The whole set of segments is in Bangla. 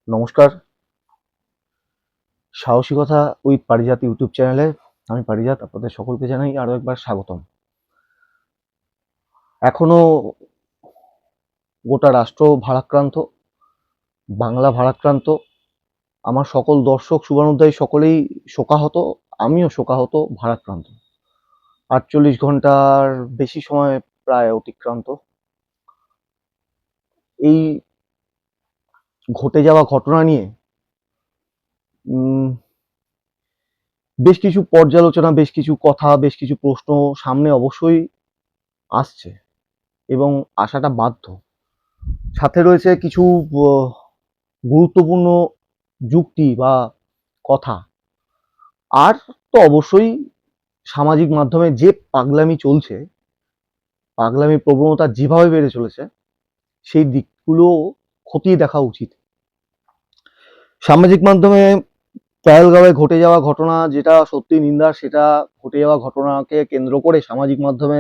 নমস্কার। সাহসিকতা উইথ পারিজাত ইউটিউব চ্যানেলে আমি পারিজাত আপনাদের সকলকে জানাই আরো একবার স্বাগতম। এখনো গোটা রাষ্ট্র ভারাক্রান্ত, বাংলা ভারাক্রান্ত। আমার সকল দর্শক শুভানুধ্যায়ী সকলেই শোকাহত, আমিও শোকাহত, ভারাক্রান্ত। ৪৮ ঘন্টার বেশি সময় প্রায় অতিক্রান্ত। এই ঘটে যাওয়া ঘটনা নিয়ে বেশ কিছু পর্যালোচনা, বেশ কিছু কথা, বেশ কিছু প্রশ্ন সামনে অবশ্যই আসছে এবং আসাটা বাধ্য। সাথে রয়েছে কিছু গুরুত্বপূর্ণ যুক্তি বা কথা। আর তো অবশ্যই সামাজিক মাধ্যমে যে পাগলামি চলছে, পাগলামি প্রবণতা যেভাবে বেড়ে চলেছে, সেই দিকগুলো খতিয়ে দেখা উচিত। সামাজিক মাধ্যমে পেহেলগাঁওয়ে ঘটে যাওয়া ঘটনা যেটা সত্যি নিন্দার, সেটা ঘটে যাওয়া ঘটনাকে কেন্দ্র করে সামাজিক মাধ্যমে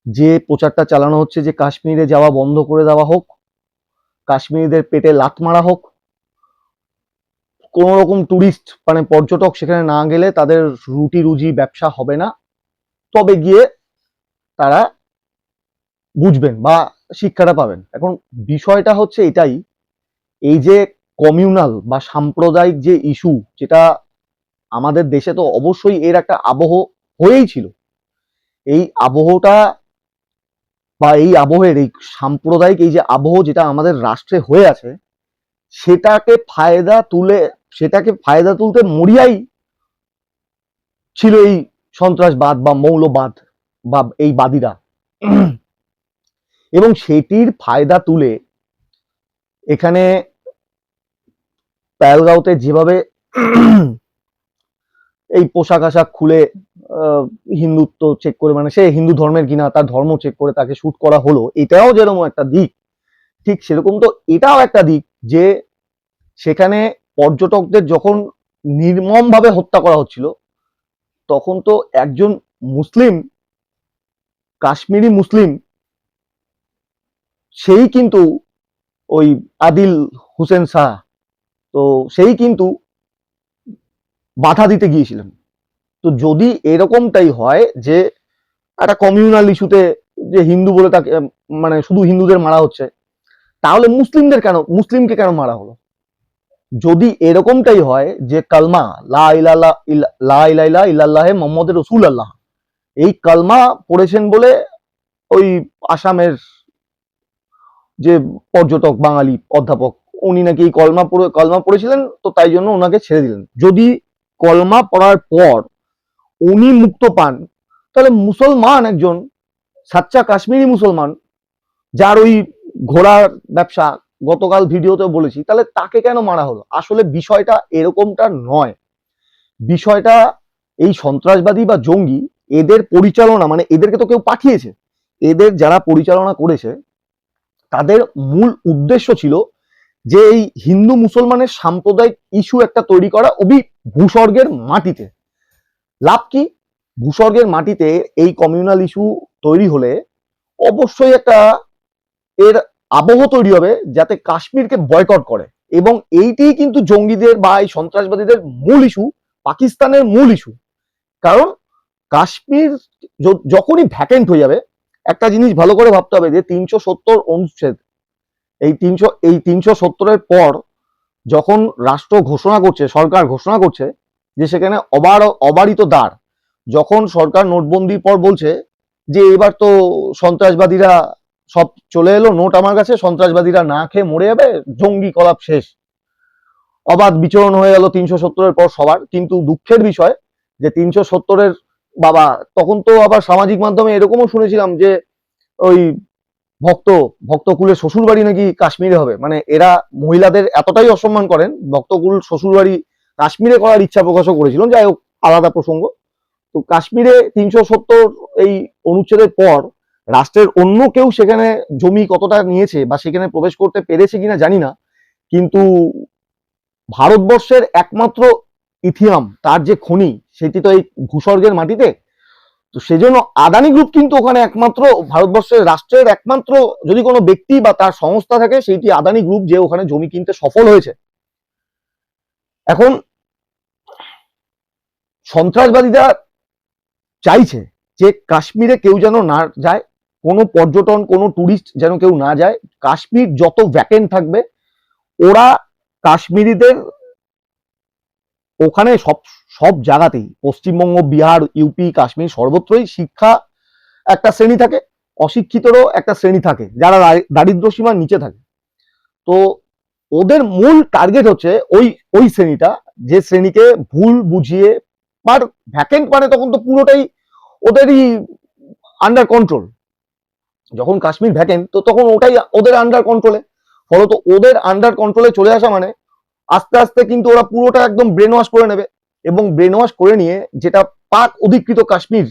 যে প্রচারটা চালানো হচ্ছে যে কাশ্মীরে যাওয়া বন্ধ করে দেওয়া হোক, কাশ্মীরিদের পেটে লাথ মারা হোক, কোন রকম টুরিস্ট মানে পর্যটক সেখানে না গেলে তাদের রুটি রুজি ব্যবসা হবে না, তবে গিয়ে তারা বুঝবেন বা শিক্ষাটা পাবেন। এখন বিষয়টা হচ্ছে এটাই, এই যে কমিউনাল বা সাম্প্রদায়িক যে ইস্যু, যেটা আমাদের দেশে তো অবশ্যই এর একটা আবহ হয়েই ছিল, এই আবহটা বা এই আবহের এই সাম্প্রদায়িক এই যে আবহ যেটা আমাদের রাষ্ট্রে হয়ে আছে, সেটাকে ফায়দা তুলতে মরিয়াই ছিল এই সন্ত্রাসবাদ বা মৌলবাদ বা এই বাদীরা। এবং সেটির ফায়দা তুলে এখানে পেহেলগাঁওতে যেভাবে এই পোশাক আশাক খুলে হিন্দুত্ব চেক করে, মানে সে হিন্দু ধর্মের কিনা তার ধর্ম চেক করে তাকে শুট করা হলো, এটাও যেরকম একটা দিক, ঠিক সেরকম তো এটাও একটা দিক যে সেখানে পর্যটকদের যখন নির্মম ভাবে হত্যা করা হচ্ছিল, তখন তো একজন মুসলিম, কাশ্মীরি মুসলিম, সেই কিন্তু ওই আদিল হুসেন শাহ, তো সেই কিন্তু বাধা দিতে গিয়েছিলেন। তো যদি এরকমটাই হয় যে একটা কমিউনাল ইস্যুতে যে হিন্দু বলে তাকে মানে শুধু হিন্দুদের মারা হচ্ছে, তাহলে মুসলিমকে কেন মারা হলো? যদি এরকমটাই হয় যে কালমা লা ইলাহা ইল্লাল্লাহ মুহাম্মাদুর রাসূলুল্লাহ, এই কালমা পড়েছেন বলে ওই আসামের যে পর্যটক বাঙালি অধ্যাপক, উনি নাকি এই কলমা পড়েছিলেন, তো তাই জন্য ওনাকে ছেড়ে দিলেন। যদি কলমা পড়ার পর উনি মুক্ত পান, তাহলে মুসলমান একজন সাচ্চা কাশ্মীরি মুসলমান, যার ওই ঘোড়ার ব্যবসা গতকাল ভিডিওতে বলেছি, তাহলে তাকে কেন মারা হলো? আসলে বিষয়টা এরকমটা নয়। বিষয়টা এই সন্ত্রাসবাদী বা জঙ্গি, এদের পরিচালনা, মানে এদেরকে তো কেউ পাঠিয়েছে, এদের যারা পরিচালনা করেছে তাদের মূল উদ্দেশ্য ছিল যে এই হিন্দু মুসলমানের সাম্প্রদায়িক ইস্যু একটা তৈরি করা, ভূস্বর্গের মাটিতে। লাভ কি? ভূস্বর্গের মাটিতে এই কমিউনাল ইস্যু তৈরি হলে অবশ্যই একটা এর আবহ তৈরি হবে যাতে কাশ্মীরকে বয়কট করে, এবং এইটি কিন্তু জঙ্গিদের বা এই সন্ত্রাসবাদীদের মূল ইস্যু, পাকিস্তানের মূল ইস্যু। কারণ কাশ্মীর যখনই ভ্যাকেন্ট হয়ে যাবে, একটা জিনিস ভালো করে ভাবতে হবে যে ৩৭০ অনুচ্ছেদ, এই ৩৭০-এর পর যখন রাষ্ট্র ঘোষণা করছে, সরকার ঘোষণা করছে যে সেখানে অবারিত দ্বার, যখন সরকার নোটবন্দির পর বলছে যে এবার তো সন্ত্রাসবাদীরা সব চলে এলো, নোট আমার কাছে, সন্ত্রাসবাদীরা না খেয়ে মরে যাবে, জঙ্গি কলাপ শেষ, অবাধ বিচরণ হয়ে গেল ৩৭০-এর পর সবার। কিন্তু দুঃখের বিষয় যে ৩৭০-এর বাবা, তখন তো আবার সামাজিক মাধ্যমে এরকমও শুনেছিলাম যে ওই ভক্তকুলের শ্বশুর বাড়ি নাকি কাশ্মীরে হবে, মানে এরা মহিলাদের এতটাই অসম্মান করেন, ভক্তকুল শ্বশুর বাড়ি কাশ্মীরে করার ইচ্ছা প্রকাশও করেছিলেন, যাই হোক আলাদা প্রসঙ্গ। তো কাশ্মীরে ৩৭০ এই অনুচ্ছেদের পর রাষ্ট্রের অন্য কেউ সেখানে জমি কতটা নিয়েছে বা সেখানে প্রবেশ করতে পেরেছে কিনা জানি না, কিন্তু ভারতবর্ষের একমাত্র ইথিয়াম, তার যে খনি, সেটি তো এই ভূস্বর্গের মাটিতে। তো সেজন্য আদানি গ্রুপ কিন্তু ওখানে একমাত্র ভারতবর্ষের রাষ্ট্রের একমাত্র যদি কোনো ব্যক্তি বা তার সংস্থা থাকে সেইটি আদানি গ্রুপ, যে ওখানে জমি কিনতে সফল হয়েছে। এখন সন্ত্রাসবাদীরা চাইছে যে কাশ্মীরে কেউ যেন না যায়, কোনো পর্যটন কোনো টুরিস্ট যেন কেউ না যায়। কাশ্মীর যত ভ্যাকেন্ট থাকবে ওরা কাশ্মীরিদের ওখানে সব সব জায়গাতেই, পশ্চিমবঙ্গ, বিহার, ইউপি, কাশ্মীর সর্বত্রই শিক্ষা একটা শ্রেণী থাকে, অশিক্ষিতরও একটা শ্রেণী থাকে, যারা দারিদ্র সীমার নিচে থাকে। তো ওদের মূল টার্গেট হচ্ছে ওই ওই শ্রেণীটা, যে শ্রেণীকে ভুল বুঝিয়ে, আর ভ্যাকেন্ট মানে তখন তো পুরোটাই ওদেরই আন্ডার কন্ট্রোল। যখন কাশ্মীর ভ্যাকেন্ট তো তখন ওটাই ওদের আন্ডার কন্ট্রোলে। ফলত ওদের আন্ডার কন্ট্রোলে চলে আসা মানে আস্তে আস্তে কিন্তু ওরা পুরোটা একদম ব্রেন ওয়াশ করে নেবে, এবং ব্রেন ওয়াশ করে নিয়ে যেটা পাক অধিকৃত কাশ্মীর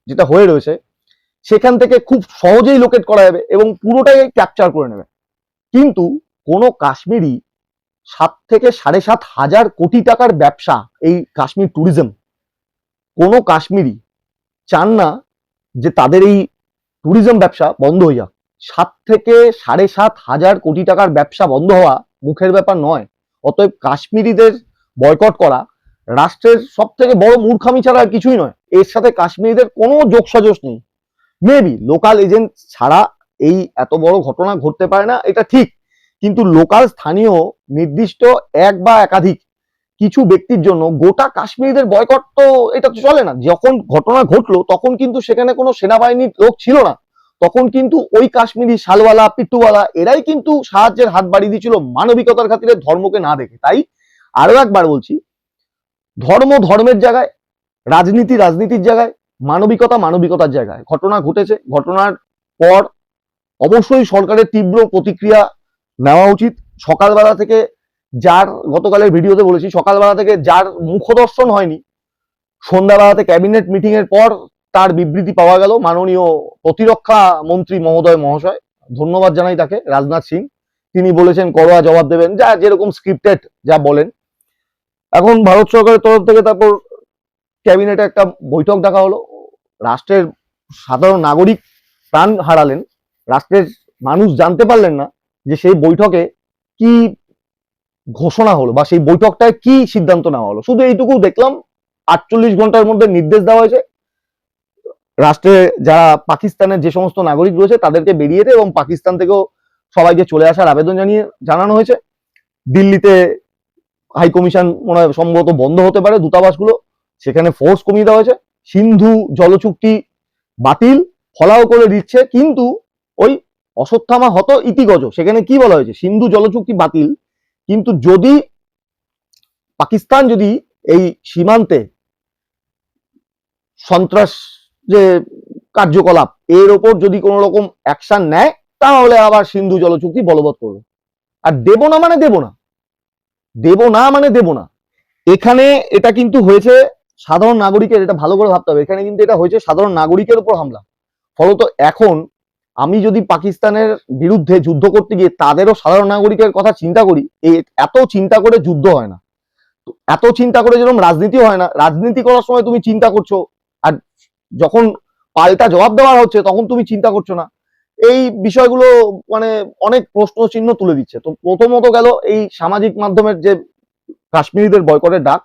যেটা হয়ে রয়েছে সেখান থেকে খুব সহজেই লোকেট করা যাবে এবং পুরোটাই ক্যাপচার করে নেবে। কিন্তু কোনো কাশ্মীরি 7 থেকে 7.5 হাজার কোটি টাকার ব্যবসা এই কাশ্মীর ট্যুরিজম, কোনো কাশ্মীরি চান না যে তাদের এই ট্যুরিজম ব্যবসা বন্ধ হয়ে যাক। 7 থেকে 7.5 হাজার কোটি টাকার ব্যবসা বন্ধ হওয়া মুখের ব্যাপার নয়। অতএব কাশ্মীরিদের বয়কট করা রাষ্ট্রের সব থেকে বড় মূর্খামি ছাড়া আর কিছুই নয়। এর সাথে কাশ্মীরিদের কোনো যোগসাজশ নেই। মেবি লোকাল এজেন্ট ছাড়া এই এত বড় ঘটনা ঘটতে পারে না, এটা ঠিক। কিন্তু লোকাল স্থানীয় নির্দিষ্ট এক বা একাধিক কিছু ব্যক্তির জন্য গোটা কাশ্মীরিদের বয়কট তো এটা তো চলে না। যখন ঘটনা ঘটলো তখন কিন্তু সেখানে কোনো সেনাবাহিনীর লোক ছিল না, তখন কিন্তু ওই কাশ্মীরি শালওয়ালা পিট্টুওয়ালা এরাই কিন্তু সাহায্যের হাত বাড়িয়ে দিয়েছিল মানবিকতার খাতিরে, ধর্মকে না দেখে। তাই আরো একবার বলছি, ধর্ম ধর্মের জায়গায়, রাজনীতি রাজনীতির জায়গায়, মানবিকতা মানবিকতার জায়গায়। ঘটনা ঘটেছে, ঘটনার পর অবশ্যই সরকারের তীব্র প্রতিক্রিয়া নেওয়া উচিত। সকালবেলা থেকে যার, গতকালের ভিডিওতে বলেছি, সকালবেলা থেকে যার মুখদর্শন হয়নি, সন্ধ্যাবেলাতে ক্যাবিনেট মিটিং এর পর তার বিবৃতি পাওয়া গেল। মাননীয় প্রতিরক্ষা মন্ত্রী মহোদয় মহাশয়, ধন্যবাদ জানাই তাকে, রাজনাথ সিং, তিনি বলেছেন করোয়া জবাব দেবেন, যা যেরকম স্ক্রিপ্টেড যা বলেন। এখন ভারত সরকারের তরফ থেকে তারপর ক্যাবিনেটে একটা বৈঠক ডাকা হলো। রাষ্ট্রের সাধারণ নাগরিক প্রাণ হারালেন, রাষ্ট্রের মানুষ জানতে পারলেন না যে সেই বৈঠকে কি ঘোষণা হলো বা সেই বৈঠকটায় কি সিদ্ধান্ত নেওয়া হলো। শুধু এইটুকু দেখলাম, 48 ঘন্টার মধ্যে নির্দেশ দেওয়া হয়েছে রাষ্ট্রে যারা পাকিস্তানের যে সমস্ত নাগরিক রয়েছে তাদেরকে বেরিয়ে যেতে, এবং পাকিস্তান থেকেও সবাইকে চলে আসার আবেদন জানানো হয়েছে। দিল্লিতে হাই কমিশন মনে হয় সম্ভবত বন্ধ হতে পারে, দূতাবাসগুলো, সেখানে ফোর্স কমিয়ে দেওয়া হয়েছে। সিন্ধু জলচুক্তি বাতিল ফলাও করে দিচ্ছে, কিন্তু ওই অশ্বত্থামা হত ইতিগজ, সেখানে কি বলা হয়েছে, সিন্ধু জলচুক্তি বাতিল, কিন্তু যদি পাকিস্তান যদি এই সীমান্তে সন্ত্রাস যে কার্যকলাপ এর ওপর যদি কোনো রকম অ্যাকশন নেয় তাহলে আবার সিন্ধু জলচুক্তি বলবৎ করবে। আর দেব না মানে দেব না, দেব না মানে দেব না। এখানে এটা কিন্তু হয়েছে সাধারণ নাগরিকের, এটা ভালো করে ভাবতে হবে, এখানে কিন্তু এটা হয়েছে সাধারণ নাগরিকের উপর হামলা। ফলত এখন আমি যদি পাকিস্তানের বিরুদ্ধে যুদ্ধ করতে গিয়ে তাদেরও সাধারণ নাগরিকের কথা চিন্তা করি, এত চিন্তা করে যুদ্ধ হয় না, এত চিন্তা করে যেরকম রাজনীতি হয় না। রাজনীতি করার সময় তুমি চিন্তা করছো, আর যখন পাল্টা জবাব দেওয়া হচ্ছে তখন তুমি চিন্তা করছো না। এই বিষয়গুলো মানে অনেক প্রশ্ন চিহ্ন তুলে দিচ্ছে। তো প্রথমত গেল এই সামাজিক মাধ্যমের যে কাশ্মীরিদের বয়কটের ডাক,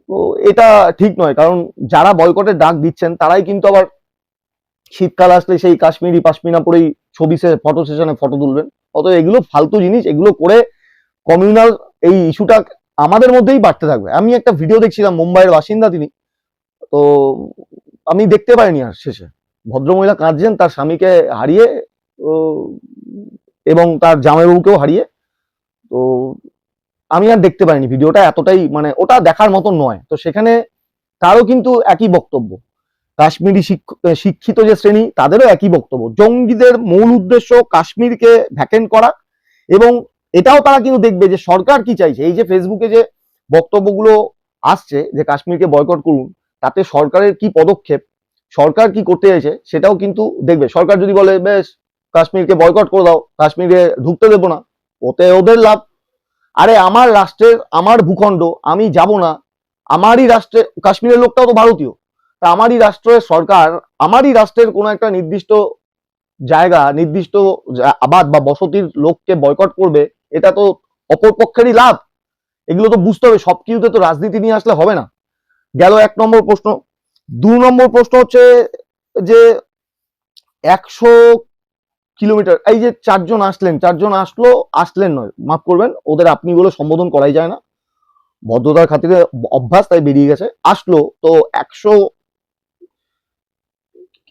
তো এটা ঠিক নয়, কারণ যারা বয়কটের ডাক দিচ্ছেন তারাই কিন্তু আবার শীতকাল আসলে সেই কাশ্মীরি পাশমিনা পরেই ছবি ফটো সেশনে ফটো তুলবেন। অতএব এগুলো ফালতু জিনিস, এগুলো করে কমিউনাল এই ইস্যুটা আমাদের মধ্যেই বাড়তে থাকবে। আমি একটা ভিডিও দেখছিলাম, মুম্বাইয়ের বাসিন্দা তিনি, তো আমি দেখতে পাইনি আর শেষে ভদ্রমহিলা কাঁদছেন তার স্বামীকে হারিয়ে এবং তার জামাইবাবুকেও হারিয়ে। তো আমি আর দেখতে পাইনি ভিডিওটা, এতটাই মানে ওটা দেখার মতো নয়। তো সেখানে তারও কিন্তু একই বক্তব্য, কাশ্মীরি শিক্ষিত যে শ্রেণী তাদেরও একই বক্তব্য, জঙ্গিদের মূল উদ্দেশ্য কাশ্মীরকে ভ্যাকেন্ট করা। এবং এটাও তারা কিন্তু দেখবে যে সরকার কি চাইছে। এই যে ফেসবুকে যে বক্তব্যগুলো আসছে যে কাশ্মীরকে বয়কট করুন, তাতে সরকারের কি পদক্ষেপ, সরকার কি করতে চাইছে সেটাও কিন্তু দেখবে। সরকার যদি বলে বেশ কাশ্মীরকে বয়কট করে দাও, কাশ্মীরে ঢুকতে দেবো না, ওতে ওদের লাভ। আরে আমার রাষ্ট্রের, আমার ভূখণ্ড, আমি যাব না, আমারই রাষ্ট্রে, কাশ্মীরের লোকটাও তো ভারতীয়, তা আমারই রাষ্ট্রের সরকার আমারই রাষ্ট্রের কোনো একটা নির্দিষ্ট জায়গা, নির্দিষ্ট আবাদ বা বসতির লোককে বয়কট করবে, এটা তো অপর পক্ষেরই লাভ। এগুলো তো বুঝতে হবে, সবকিছুতে তো রাজনীতি নিয়ে আসলে হবে না। গেল 1 নম্বর প্রশ্ন। 2 নম্বর প্রশ্ন হচ্ছে যে 100 কিলোমিটার, এই যে 4 জন আসলেন, 4 জন আসলেন নয়, মাফ করবেন, ওদের আপনি বলে সম্বোধন করাই যায় না, ভদ্রতার খাতিরে অভ্যাস, তাই বেরিয়ে গেছে, আসলো। তো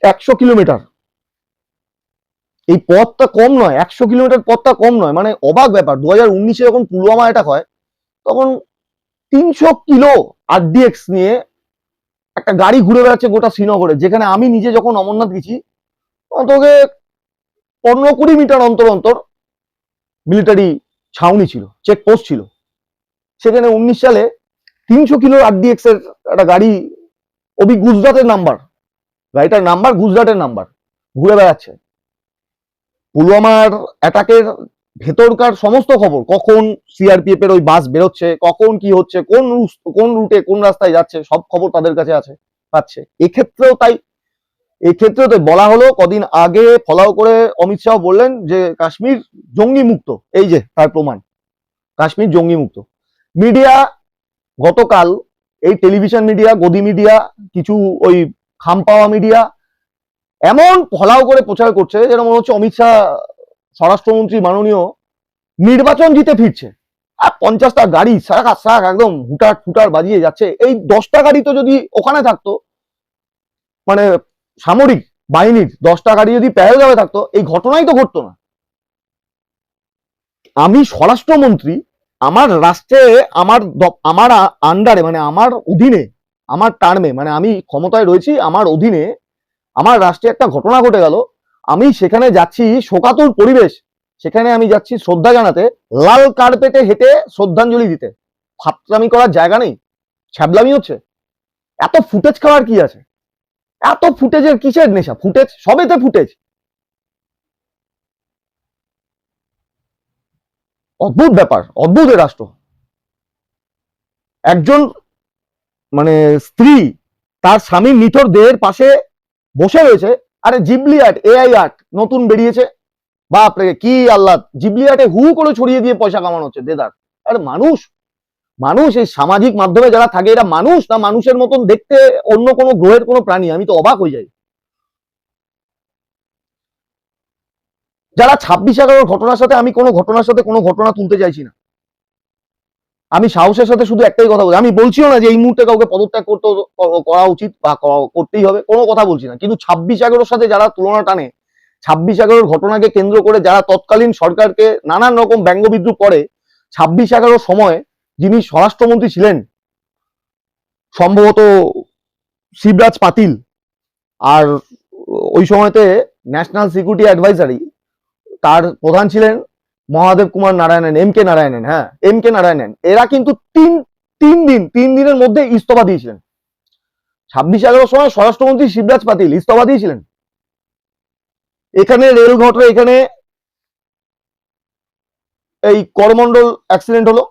100 কিলোমিটার, এই পথটা কম নয়, 100 কিলোমিটার পথটা কম নয়, মানে অবাক ব্যাপার। 2019-এ যখন পুলওয়ামা অ্যাটাক হয়, তখন 300 কিলো আরডিএক্স নিয়ে একটা গাড়ি ঘুরে বেড়াচ্ছে গোটা শ্রীনগরে, যেখানে আমি নিজে যখন অমরনাথ গেছি, অন্তকে 15-20 মিটার অন্তর অন্তর মিলিটারি ছাউনি ছিল, চেকপোস্ট ছিল। সেখানে 19 সালে 300 কিলো আরডিএক্স এর একটা গাড়ি, গুজরাটের নাম্বার, গাড়িটার নাম্বার গুজরাটের নাম্বার, ঘুরে বেড়াচ্ছে। পুলওয়ামার অ্যাটাকের ভেতরকার সমস্ত খবর, কখন সিআরপিএফ এর ওই বাস বেরোচ্ছে, কখন কি হচ্ছে, কোন রুটে কোন রাস্তায় যাচ্ছে, সব খবর তাদের কাছে আছে, পাচ্ছে। এক্ষেত্রেও তাই, এক্ষেত্রেও তো বলা হলো কদিন আগে, ফলাও করে অমিত শাহ বললেন যে কাশ্মীর জঙ্গি মুক্ত। এই যে তার প্রমাণ, কাশ্মীর জঙ্গি মুক্ত। মিডিয়া গতকাল, এই টেলিভিশন মিডিয়া, গদি মিডিয়া, কিছু ওই খামপাওয়া মিডিয়া এমন ফলাও করে প্রচার করছে যেন মনে হচ্ছে অমিত শাহ স্বরাষ্ট্রমন্ত্রী মাননীয় নির্বাচন জিতে ফিরছে। আর 50টা গাড়ি সারাক একদম হুটার ফুটার বাজিয়ে যাচ্ছে। এই 10টা গাড়ি তো যদি ওখানে থাকতো, মানে সামরিক বাহিনীর 10টা গাড়ি যদি পেহেলগাঁওয়ে থাকতো, এই ঘটনাই তো ঘটতো না। আমি স্বরাষ্ট্রমন্ত্রী, আমার রাষ্ট্রে, আমার আন্ডারে, মানে আমার অধীনে, আমার টার্মে, মানে আমি ক্ষমতায় রয়েছি, আমার অধীনে আমার রাষ্ট্রে একটা ঘটনা ঘটে গেল, আমি সেখানে যাচ্ছি, শোকাতুর পরিবেশ, সেখানে আমি যাচ্ছি শ্রদ্ধা জানাতে, লাল কার্পেটে হেঁটে শ্রদ্ধাঞ্জলি দিতে। ফাতরামি করার জায়গা নেই, ছ্যাবলামি হচ্ছে। এত ফুটেজ খাওয়ার কি আছে? এত ফুটেজের কিসের নেশা? ফুটেজ, সবেতে ফুটেজ। অদ্ভুত ব্যাপার, অদ্ভুত এ রাষ্ট্র। একজন মানে স্ত্রী তার স্বামীর নিথর দেহের পাশে বসে রয়েছে। আরে জিবলি আর্ট, এআই আর্ট নতুন বেরিয়েছে, বাপরে কি আল্লাহ, জিবলি আর্টে হু করে ছড়িয়ে দিয়ে পয়সা কামানো হচ্ছে দেদার। আরে মানুষ, মানুষ এই সামাজিক মাধ্যমে যারা থাকে, এরা মানুষ না মানুষের মতন দেখতে অন্য কোনো গ্রহের কোনো প্রাণী? আমি তো অবাক হয়ে যাই। যারা 26/11 ঘটনার সাথে, আমি কোনো ঘটনার সাথে কোনো ঘটনা তুলতে চাইছি না, আমি সাহসের সাথে শুধু একটাই কথা বলি, আমি বলছিও না যে এই মুহূর্তে কাউকে পদত্যাগ করা উচিত বা করতেই হবে, কোনো কথা বলছি না, কিন্তু 26/11 সাথে যারা তুলনা টানে, 26/11 ঘটনাকে কেন্দ্র করে যারা তৎকালীন সরকারকে নানান রকম ব্যঙ্গ বিদ্রুপ করে, 26/11 সময় যিনি স্বরাষ্ট্রমন্ত্রী ছিলেন, সম্ভবত শিবরাজ পাতিল, আর ওই সময়তে ন্যাশনাল সিকিউরিটি অ্যাডভাইজারি, তার প্রধান ছিলেন মহাদেব কুমার নারায়ণন, এম কে নারায়ণন, হ্যাঁ এম কে নারায়ণন, এরা কিন্তু তিন দিনের মধ্যে ইস্তফা দিয়েছিলেন। 26/11 সময় স্বরাষ্ট্রমন্ত্রী শিবরাজ পাতিল ইস্তফা দিয়েছিলেন। এখানে রেল ঘটনা, এখানে এই করমন্ডল অ্যাক্সিডেন্ট হলো,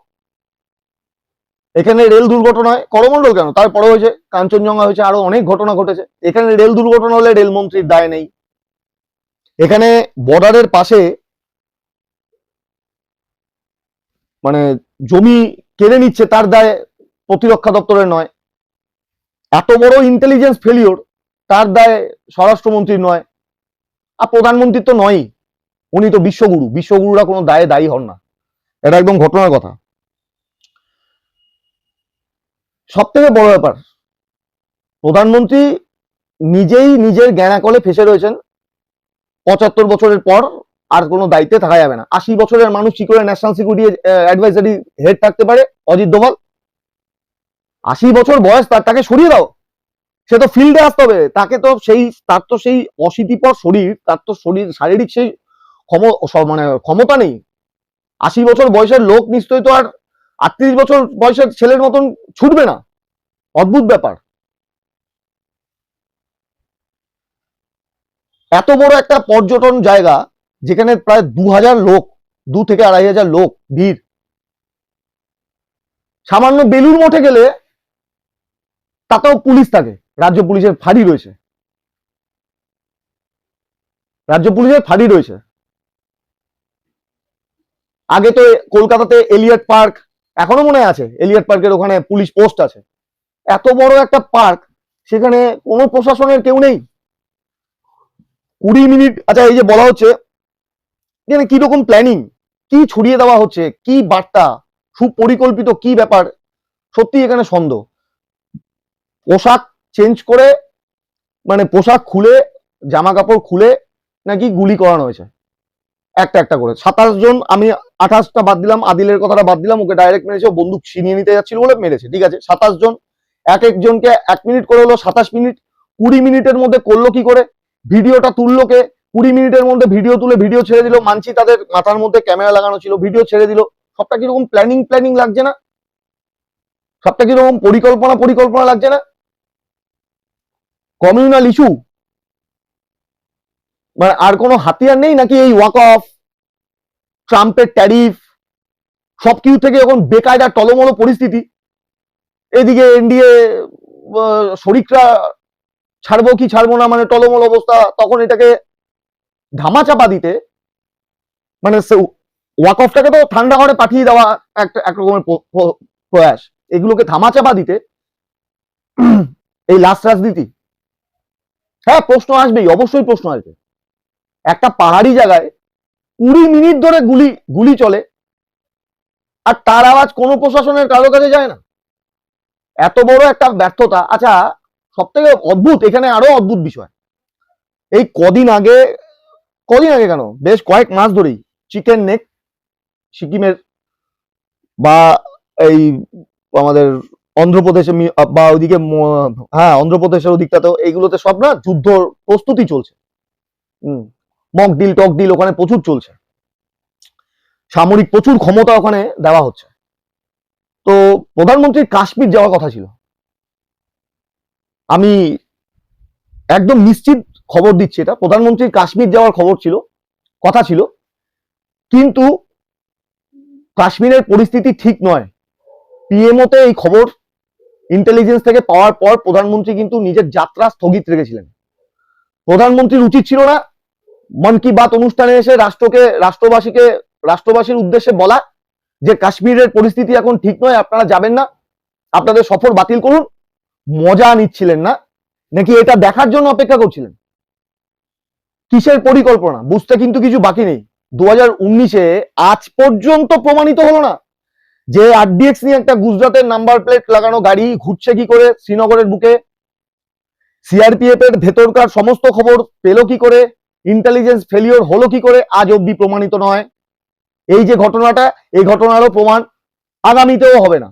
এখানে রেল দুর্ঘটনায়, করমন্ডল কেন, তারপরে হয়েছে কাঞ্চনজঙ্ঘা হয়েছে, আরো অনেক ঘটনা ঘটেছে। এখানে রেল দুর্ঘটনা হলে রেলমন্ত্রীর দায় নেই। এখানে বর্ডারের পাশে মানে জমি কেড়ে নিচ্ছে, তার দায় প্রতিরক্ষা দপ্তরের নয়। এত বড় ইন্টেলিজেন্স ফেলিওর, তার দায় স্বরাষ্ট্রমন্ত্রীর নয়, আর প্রধানমন্ত্রীর তো নয়ই, উনি তো বিশ্বগুরু, বিশ্বগুরুরা কোনো দায়ে দায়ী হন না, এটা একদম ঘটনার কথা। সব থেকে বড় ব্যাপার, প্রধানমন্ত্রী নিজেই নিজের জ্ঞানাকলে ফেসে রয়েছেন। 75 বছরের পর আর কোনো দায়িত্বে থাকা যাবে না। 80 বছরের মানুষ কি করে ন্যাশনাল সিকিউরিটি অ্যাডভাইজারি হেড থাকতে পারে? অজিত দোভাল, 80 বছর বয়স তার, তাকে সরিয়ে দাও। সে তো ফিল্ডে আসতে হবে, তাকে তো সেই, তার তো সেই অশীতিপর শরীর, তার তো শরীর শারীরিক সেই মানে ক্ষমতা নেই। 80 বছর বয়সের লোক নিশ্চয়ই তো আর 38 বছর বয়সের ছেলের মতন ছুটবে না। অদ্ভুত ব্যাপার। এত বড় একটা পর্যটন জায়গা, যেখানে প্রায় 2000 লোক, 2 থেকে 2500 লোক ভিড়, সামান্য বেলুর মঠে গেলে তাতেও পুলিশ থাকে, রাজ্য পুলিশের ফাঁড়ি রয়েছে, রাজ্য পুলিশের ফাঁড়ি রয়েছে। আগে তো কলকাতাতে এলিয়ট পার্ক, এখনো মনে আছে এলিয়ট পার্কের ওখানে পুলিশ পোস্ট আছে। এত বড় একটা পার্ক, সেখানে কোনো প্রশাসনের কেউ নেই। 20 মিনিট, আচ্ছা এই যে বলা হচ্ছে এখানে কিরকম প্ল্যানিং, কি ছড়িয়ে দেওয়া হচ্ছে, কি বার্তা, সুপরিকল্পিত কি ব্যাপার, সত্যি এখানে সন্দেহ। পোশাক চেঞ্জ করে, মানে পোশাক খুলে, জামা কাপড় খুলে নাকি গুলি করানো হয়েছে একটা একটা করে। 27 জন, আমি 28টা বাদ দিলাম, আদিলের কথাটা বাদ দিলাম, ওকে ডাইরেক্ট মেরেছে, বন্দুক ছিনিয়ে নিতে যাচ্ছিল বলে মেরেছে, ঠিক আছে। 27 জন, এক একজনকে 1 মিনিট করে হলো 27 মিনিট। 20 মিনিটের মধ্যে করলো কি করে? ভিডিওটা তুললো কে? 20 মিনিটের মধ্যে ভিডিও তুলে ভিডিও ছেড়ে দিল। মানছি তাদের মাথার মধ্যে ক্যামেরা লাগানো ছিল, ভিডিও ছেড়ে দিল। সবটা কিরকম প্ল্যানিং প্ল্যানিং লাগছে না? সবটা কিরকম পরিকল্পনা পরিকল্পনা লাগছে না? কমিউনাল ইস্যু, মানে আর কোনো হাতিয়ার নেই নাকি? এই ওয়াক অফ, ট্রাম্পের ট্যারিফ, সবকিছু থেকে এখন বেকায়দা টলমলো পরিস্থিতি। এদিকে এনডিএ শরিকরা ছাড়বো কি ছাড়বো না, মানে টলমল অবস্থা। তখন এটাকে ধামাচাপা দিতে, মানে ওয়াক অফটাকে তো ঠান্ডা ঘরে পাঠিয়ে দেওয়া একটা একরকমের প্রয়াস, এগুলোকে ধামাচাপা দিতে এই লাস্ট রাজনীতি। হ্যাঁ, প্রশ্ন আসবেই, অবশ্যই প্রশ্ন আসবে। একটা পাহাড়ি জায়গায় 20 মিনিট ধরে গুলি গুলি চলে, আর তার আওয়াজ কোনো প্রশাসনের কারো কাছে যায় না। এত বড় একটা ব্যর্থতা। আচ্ছা, সব থেকে অদ্ভুত, এখানে আরো অদ্ভুত বিষয়, এই কদিন আগে কেন, বেশ কয়েক মাস ধরেই চিকেন নেক সিকিমের বা এই আমাদের অন্ধ্রপ্রদেশে বা ওইদিকে, হ্যাঁ অন্ধ্রপ্রদেশের ওদিকটাতেও, এইগুলোতে সব না যুদ্ধ প্রস্তুতি চলছে। মক ডিল টক ডিল ওখানে প্রচুর চলছে, সামরিক প্রচুর ক্ষমতা ওখানে দেওয়া হচ্ছে। তো প্রধানমন্ত্রীর কাশ্মীর যাওয়ার কথা ছিল, আমি একদম নিশ্চিত খবর দিচ্ছি, এটা প্রধানমন্ত্রীর কাশ্মীর যাওয়ার খবর ছিল, কথা ছিল। কিন্তু কাশ্মীরের পরিস্থিতি ঠিক নয়। পিএমওতে এই খবর ইন্টেলিজেন্স থেকে পাওয়ার পর প্রধানমন্ত্রী কিন্তু নিজের যাত্রা স্থগিত রেখেছিলেন। প্রধানমন্ত্রীর উচিত ছিল না মন কি বাত অনুষ্ঠানে এসে রাষ্ট্রবাসীর উদ্দেশ্যে বলা যে কাশ্মীরের পরিস্থিতি এখন ঠিক নয়, আপনারা যাবেন না, আপনাদের সফর বাতিল করুন? মজা নিচ্ছিলেন না নাকি এটা দেখার জন্য অপেক্ষা করছিলেন? কিসের পরিকল্পনা বুঝতে কিন্তু কিছু বাকি নেই। 2019-এ আজ পর্যন্ত প্রমাণিত হলো না যে আরডিএক্স নিয়ে একটা গুজরাটের নাম্বার প্লেট লাগানো গাড়ি ঘুরছে কি করে শ্রীনগরের বুকে, সিআরপিএফ এর ভেতরকার সমস্ত খবর পেল কি করে, ইন্টেলিজেন্স ফেলিওর হলো কি করে, আজ অব্দি প্রমাণিত নয়। এই যে ঘটনাটা, এই ঘটনারও প্রমাণ আগামীতেও হবে না।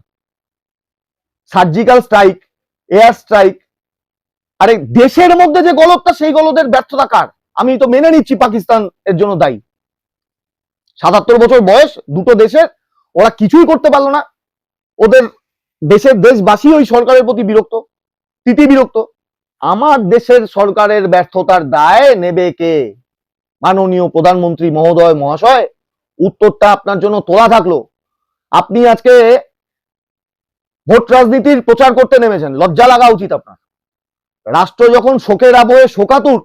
সার্জিক্যাল স্ট্রাইক, এয়ার স্ট্রাইক, আরে দেশের মধ্যে যে গলতটা, সেই গলতের ব্যর্থতা কার? আমি তো মেনে নিচ্ছি পাকিস্তান এর জন্য দায়ী। 77 বছর বয়স, দুটো দেশের, ওরা কিছুই করতে পারলো না। ওদের দেশবাসী ওই সরকারের প্রতি বিরক্ত, তিতি বিরক্ত। আমার দেশের সরকারের ব্যর্থতার দায় নেবে কে? মাননীয় প্রধানমন্ত্রী মহোদয় মহাশয়, উত্তরটা আপনার জন্য তোলা থাকলো। আপনি আজকে ভোট রাজনীতির প্রচার করতে নেমেছেন, লজ্জা লাগা উচিত আপনার। রাষ্ট্র যখন শোকের আবহে শোকাতুর,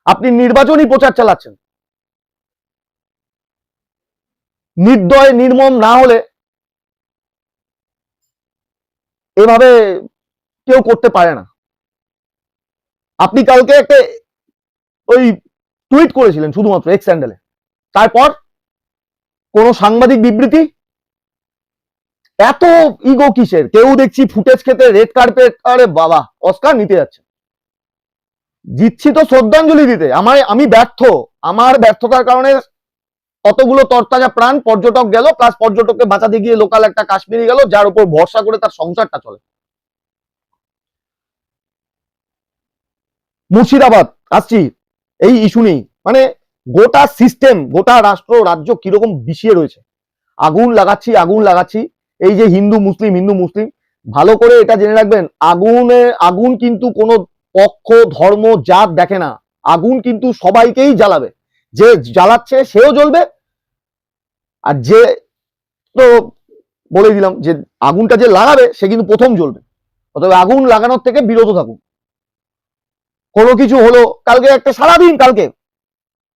আপনি নির্বাচনী প্রচার চালাচ্ছেন। নির্দয় নির্মম না হলে এভাবে কেউ করতে পারে না। আপনি কালকে একটা ওই টুইট করেছিলেন শুধুমাত্র এক্স হ্যান্ডেলে, তারপর কোন সাংবাদিক বিবৃতি? এত ইগো কিসের? কেউ দেখছি ফুটেজ খেতে রেড কার্পেট, আরে বাবা অস্কার নিতে যাচ্ছে। জিতছি তো শ্রদ্ধাঞ্জলি দিতে, আমি ব্যর্থ, আমার ব্যর্থতার কারণে কতগুলো তরতাজা প্রাণ, পর্যটক গেল, প্লাস পর্যটককে বাঁচাতে গিয়ে লোকাল একটা কাশ্মীরি গেল, যার উপর ভরসা করে তার সংসারটা চলে। মুর্শিদাবাদ আসছি এই ইস্যু নেই, মানে গোটা সিস্টেম, গোটা রাষ্ট্র রাজ্য কিরকম বিষিয়ে রয়েছে। আগুন লাগাচ্ছি। এই যে হিন্দু মুসলিম, ভালো করে এটা জেনে রাখবেন, আগুন কিন্তু কোনো পক্ষ ধর্ম জাত দেখে না। আগুন কিন্তু সবাইকেই জ্বালাবে, যে জ্বালাচ্ছে সেও জ্বলবে, আর যে, তো বলে দিলাম যে আগুনটা যে লাগাবে সে কিন্তু প্রথম জ্বলবে। অতএব আগুন লাগানোর থেকে বিরত থাকুন। কোনো কিছু হলো, কালকে একটা সারাদিন, কালকে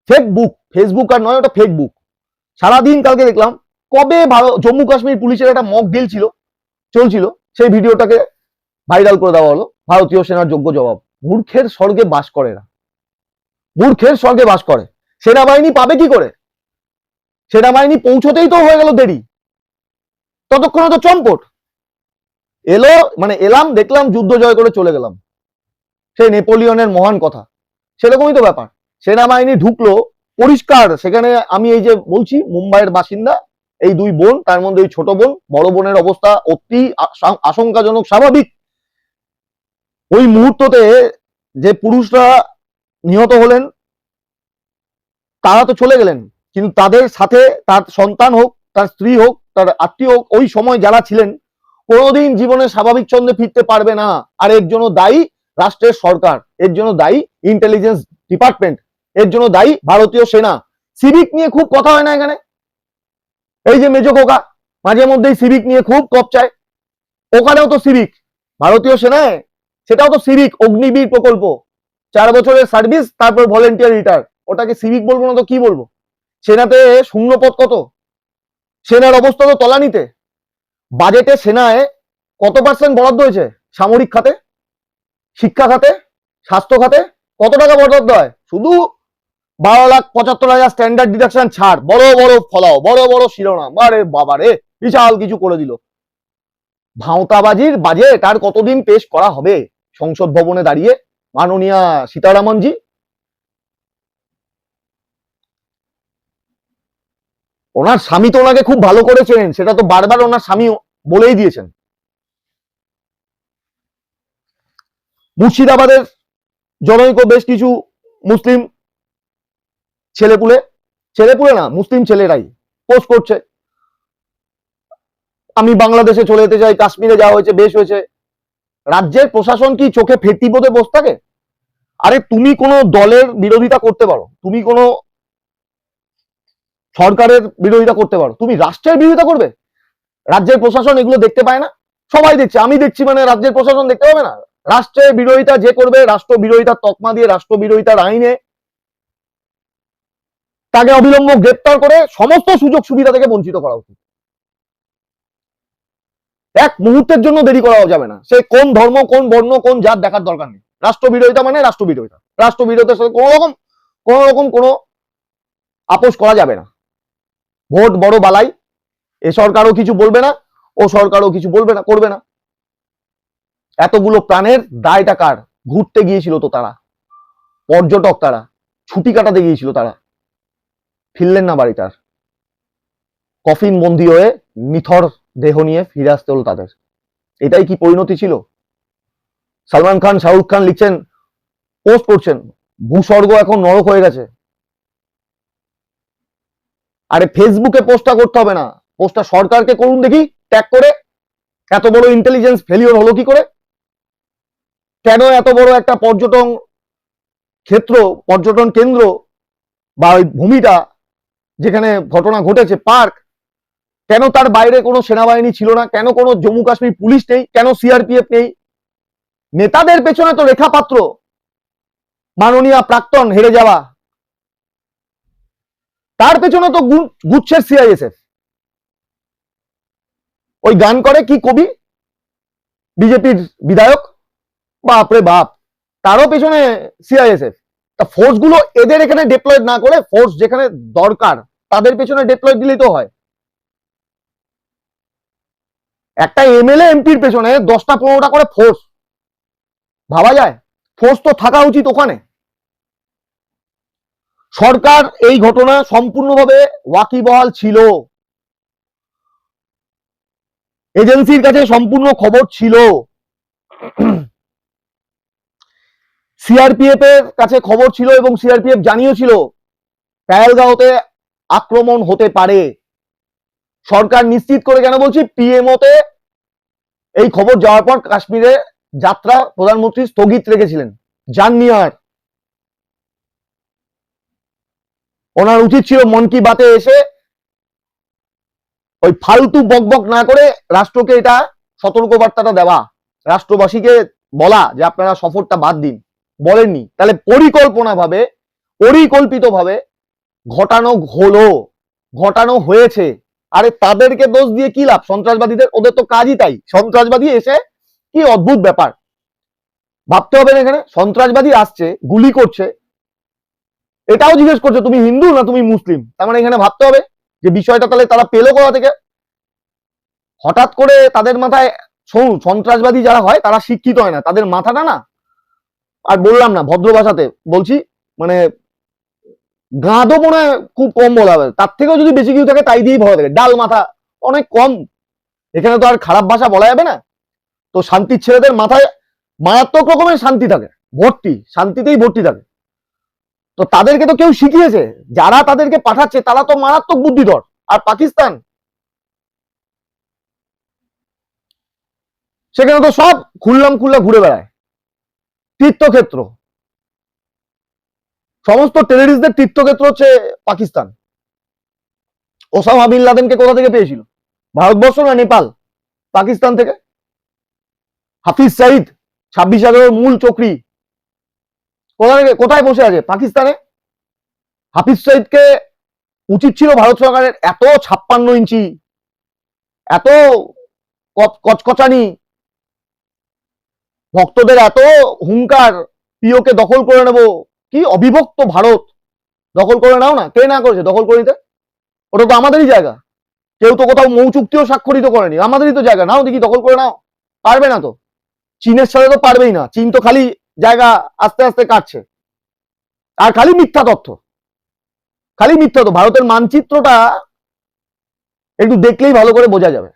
ফেক বুক, ফেসবুক আর নয়, ওটা ফেক বুক, সারাদিন কালকে দেখলাম কবে জম্মু কাশ্মীর পুলিশের একটা মক ডিল চলছিল, সেই ভিডিওটাকে ভাইরাল করে দেওয়া হলো, ভারতীয় সেনার যোগ্য জবাব। মূর্খের স্বর্গে বাস করে না, মূর্খের স্বর্গে বাস করে। সেনাবাহিনী পাবে কি করে? সেনাবাহিনী পৌঁছতেই তো হয়ে গেল দেরি, ততক্ষণে তো চম্পট এলো, মানে এলাম দেখলাম যুদ্ধ জয় করে চলে গেলাম, সেই নেপোলিয়নের মহান কথা, সেরকমই তো ব্যাপার। সেনাবাহিনী ঢুকলো পরিষ্কার সেখানে, আমি এই যে বলছি মুম্বাইয়ের বাসিন্দা, এই দুই বোন, তার মধ্যে ওই ছোট বোন, বড় বোনের অবস্থা অতি আশঙ্কাজনক, স্বাভাবিক। ওই মুহূর্ততে যে পুরুষরা নিহত হলেন তারা তো চলে গেলেন, কিন্তু তাদের সাথে তার সন্তান হোক, তার স্ত্রী হোক, তার আত্মীয় হোক, ওই সময় যারা ছিলেন, কোনোদিন জীবনে স্বাভাবিক ছন্দে ফিরতে পারবে না। আর এর জন্য দায়ী রাষ্ট্রের সরকার, এর জন্য দায়ী ইন্টেলিজেন্স ডিপার্টমেন্ট, এর জন্য দায়ী ভারতীয় সেনা। সিভিক নিয়ে খুব কথা হয় না এখানে, এই যে মেজো খোকা মাঝে মধ্যেই সিভিক নিয়ে খুব কপচায়, ওখানেও তো সিভিক, ভারতীয় সেনায় সেটাও তো সিভিক, অগ্নিবীর প্রকল্প, 4 বছরের সার্ভিস, তারপর ভলেন্টিয়ার রিটায়ার, ওটাকে সিভিক বলবো না তো কি বলবো? সেনাতে শূন্য পদ কত, সেনার অবস্থা তো তলানিতে। বাজেটে সেনায় কত % বরাদ্দ হয়েছে? সামরিক খাতে, শিক্ষা খাতে, স্বাস্থ্য খাতে কত টাকা বরাদ্দ হয়? শুধু 12,75,000 স্ট্যান্ডার্ড ডিডাকশন ছাড়, বড় বড় ফলাও, বড় বড় শিরোনাম, আরে বাবা রে, বিশাল কিছু করে দিল। ভাঁওতাবাজির বাজেট আর কতদিন পেশ করা হবে সংসদ ভবনে দাঁড়িয়ে মাননীয়া সীতারামনজি? ওনার স্বামী তো ওনাকে খুব ভালো করেছেন, সেটা তো বারবার ওনার স্বামী বলেই দিয়েছেন। মুর্শিদাবাদের জনৈক বেশ কিছু মুসলিম ছেলেপুলে, ছেলেপুলে না, মুসলিম ছেলেরাই পোস্ট করছে, আমি বাংলাদেশে চলে যেতে চাই, কাশ্মীরে যাওয়া হয়েছে, বেশ হয়েছে। রাজ্যের প্রশাসন কি চোখে ফেটটি পদে বসে থাকে? আরে তুমি কোনো দলের বিরোধিতা করতে পারো, তুমি কোনো সরকারের বিরোধিতা করতে পারো, তুমি রাষ্ট্রের বিরোধিতা করবে? রাজ্যের প্রশাসন এগুলো দেখতে পায় না? সবাই দেখছে, আমি দেখছি, মানে রাজ্যের প্রশাসন দেখতে পাবে না? রাষ্ট্রের বিরোধিতা যে করবে, রাষ্ট্র বিরোধিতার তকমা দিয়ে, রাষ্ট্র বিরোধিতার আইনে তাকে অবিলম্ব গ্রেপ্তার করে সমস্ত সুযোগ সুবিধা থেকে বঞ্চিত করা উচিত। এক মুহূর্তের জন্য দেরি করা যাবে না, সে কোন ধর্ম, কোন বর্ণ, কোন জাত দেখার দরকার নেই। রাষ্ট্র বিরোধিতা মানে রাষ্ট্র বিরোধিতা, রাষ্ট্র বিরোধিতার সাথে কোন রকম কোনো আপোষ করা যাবে না। ভোট বড় বালাই, এ সরকারও কিছু বলবে না, ও সরকারও কিছু বলবে না, করবে না। এতগুলো প্রাণের দায়টা কার? ঘুরতে গিয়েছিল তো তারা, পর্যটক, তারা ছুটি কাটাতে গিয়েছিল, তারা ফিরলেন না বাড়ি, তার কফিন বন্দী হয়ে নিথর দেহ নিয়ে ফিরে আসতে হলো তাদের। এটাই কি পরিণতি ছিল? সালমান খান, শাহরুখ খান লিখছেন, পোস্ট করছেন, ভূস্বর্গ এখন নরক হয়ে গেছে। আরে ফেসবুকে পোস্টটা করতে হবে না, পোস্টটা সরকারকে করুন দেখি, ট্যাগ করে। এত বড় ইন্টেলিজেন্স ফেলিওর হলো কি করে? কেন এত বড় একটা পর্যটন কেন্দ্র বা ওই ভূমিটা যেখানে ঘটনা ঘটেছে, পার্ক, কেন তার বাইরে কোনো সেনাবাহিনী ছিল না? কেন কোনো জম্মু কাশ্মীর পুলিশ নেই? কেন সিআরপিএফ নেই? নেতাদের পেছনে তো রেখা পাত্র, মাননীয় প্রাক্তন হেরে যাওয়া, তার পেছনে তো গুচ্ছের সিআইএসএফ। ওই গান করে কি কবি, বিজেপির বিধায়ক, বাপরে বাপ, তারও পেছনে সিআইএসএফ। তা ফোর্স গুলো এদের এখানে ডিপ্লয়েড না করে, ফোর্স যেখানে দরকার তাদের পেছনে ডিপ্লয়েড দিলেই তো হয়। একটা এমএলএ এমপির পেছনে 10টা 15টা করে ফোর্স, ভাবা যায়? ফোর্স তো থাকা উচিত ওখানে। সরকার এই ঘটনা সম্পূর্ণভাবে ওয়াকিবহাল ছিল, এজেন্সির কাছে সম্পূর্ণ খবর ছিল, সিআরপিএফ এর কাছে খবর ছিল, এবং সিআরপিএফ জানিয়েছিল পেহেলগাঁওতে আক্রমণ হতে পারে। সরকার নিশ্চিত করে, কেন বলছি, পিএমও তে এই খবর যাওয়ার পর কাশ্মীরে যাত্রা প্রধানমন্ত্রী স্থগিত রেখেছিলেন, যাননি আর। ওনার উচিত ছিল মন কি বাতে এসে ওই ফালতু বকবক না করে রাষ্ট্রকে এটা সতর্কবার্তাটা দেওয়া, রাষ্ট্রবাসীকে বলা যে আপনারা সফরটা বাদ দিন। বলেননি। তাহলে পরিকল্পিতভাবে ঘটানো হলো, ঘটানো হয়েছে। আরে তাদেরকে দোষ দিয়ে কি লাভ? সন্ত্রাসবাদীদের, ওদের তো কাজই তাই। সন্ত্রাসবাদী এসে, কি অদ্ভুত ব্যাপার ভাবতে হবে না, এখানে সন্ত্রাসবাদী আসছে, গুলি করছে, এটাও জিজ্ঞেস করছে তুমি হিন্দু না তুমি মুসলিম। তার মানে এখানে ভাবতে হবে যে বিষয়টা তাহলে তারা পেলো কোথা থেকে। হঠাৎ করে তাদের মাথায়, সন্ত্রাসবাদী যারা হয় তারা শিক্ষিত হয় না, তাদের মাথাটা না, আর বললাম না ভদ্র ভাষাতে বলছি, মানে গাঁদও মনে হয় খুব কম বলা হবে, তার থেকেও যদি বেশি কিছু থাকে তাই দিয়েই ভরা থাকে, ডাল মাথা অনেক কম। এখানে তো আর খারাপ ভাষা বলা যাবে না। তো শান্তির ছেলেদের মাথায় মারাত্মক রকমের শান্তি থাকে, ভর্তি, শান্তিতেই ভর্তি থাকে। তো তাদেরকে তো কেউ শিখিয়েছে, যারা তাদেরকে পাঠাচ্ছে তারা তো মারাত্মক বুদ্ধিধর। আর পাকিস্তান, সেখানে তো সব খুল্লা ঘুরে বেড়ায়, তীর্থক্ষেত্র, সমস্ত টেররিস্টদের তীর্থক্ষেত্র হচ্ছে পাকিস্তান। ওসামা বিন লাদেনকে কোথা থেকে পেয়েছিল? ভারতবর্ষ না নেপাল? পাকিস্তান থেকে। হাফিজ সাইদ 26,000 মূল চক্রী কোথায় বসে আছে? পাকিস্তানে। হাফিজ সাইদকে উচিত ছিল ভারত সরকারের এত 56 ইঞ্চি, এত কচকচানি, ভক্তদের এত হুঙ্কার, পিওকে দখল করে নেব, কি অবিভক্ত ভারত দখল করে নাও না। কে না করেছে দখল করিতে? ওটা তো আমাদেরই জায়গা, কেউ তো কোথাও মৌ চুক্তিও স্বাক্ষরিত করেনি, আমাদেরই তো জায়গা, নাও দেখি দখল করে নাও। পারবে না তো, চীনের সাথে তো পারবেই না, চীন তো খালি জায়গা আস্তে আস্তে কাটছে, আর খালি মিথ্যা তথ্য, খালি মিথ্যা। তো ভারতের মানচিত্রটা একটু দেখলেই ভালো করে বোঝা যাবে।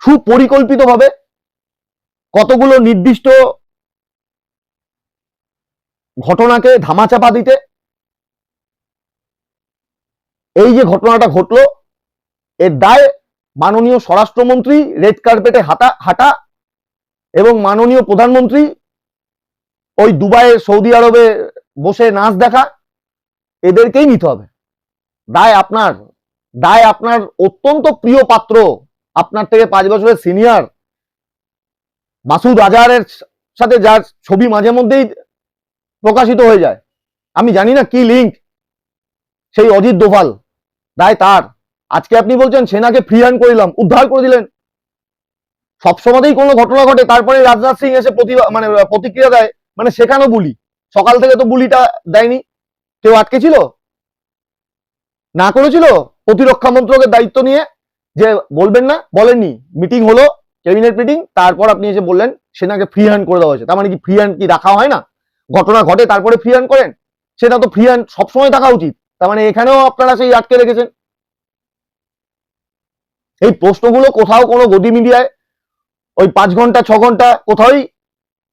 সুপরিকল্পিতভাবে কতগুলো নির্দিষ্ট ঘটনাকে ধামাচাপা দিতে এই যে ঘটনাটা ঘটলো, এর দায় মাননীয় স্বরাষ্ট্রমন্ত্রী রেড কার্পেটে হাঁটা এবং মাননীয় প্রধানমন্ত্রী ওই দুবাইয়ে সৌদি আরবে বসে নাচ দেখা, এদেরকেই নিতে হবে। দায় আপনার, দায় আপনার অত্যন্ত প্রিয় পাত্র, আপনার থেকে 5 বছরের সিনিয়র মাসুদ আজহারের সাথে যার ছবি মাঝে মধ্যেই প্রকাশিত হয়ে যায়, আমি জানি না কি লিঙ্ক, সেই অজিত দোভাল, দায় তার। আজকে আপনি বলছেন সেনাকে ফ্রি হ্যান্ড করিলাম, উদ্ধার করে দিলেন। সবসময়তেই কোনো ঘটনা ঘটে তারপরে রাজনাথ সিং এসে প্রতিক্রিয়া দেয়, মানে সেখানেও বুলি। সকাল থেকে তো বুলিটা দেয়নি, কেউ আটকে ছিল না করেছিল প্রতিরক্ষা মন্ত্রকের দায়িত্ব নিয়ে যে বলবেন না, বলেননি। মিটিং হলো, ক্যাবিনেট মিটিং, তারপর আপনি এসে বললেন সেনাকে ফ্রি হ্যান্ড করে দেওয়া হয়েছে। তার মানে কি ফ্রি হ্যান্ড কি রাখা হয় না? ঘটনা ঘটে তারপরে ফ্রি হ্যান্ড করেন? সেটা তো ফ্রি হ্যান্ড সবসময় থাকা উচিত। তার মানে এখানেও আপনারা সেই আটকে রেখেছেন। এই প্রশ্নগুলো কোথাও কোনো গদি মিডিয়ায় ওই 5 ঘন্টা 6 ঘন্টা কোথাওই,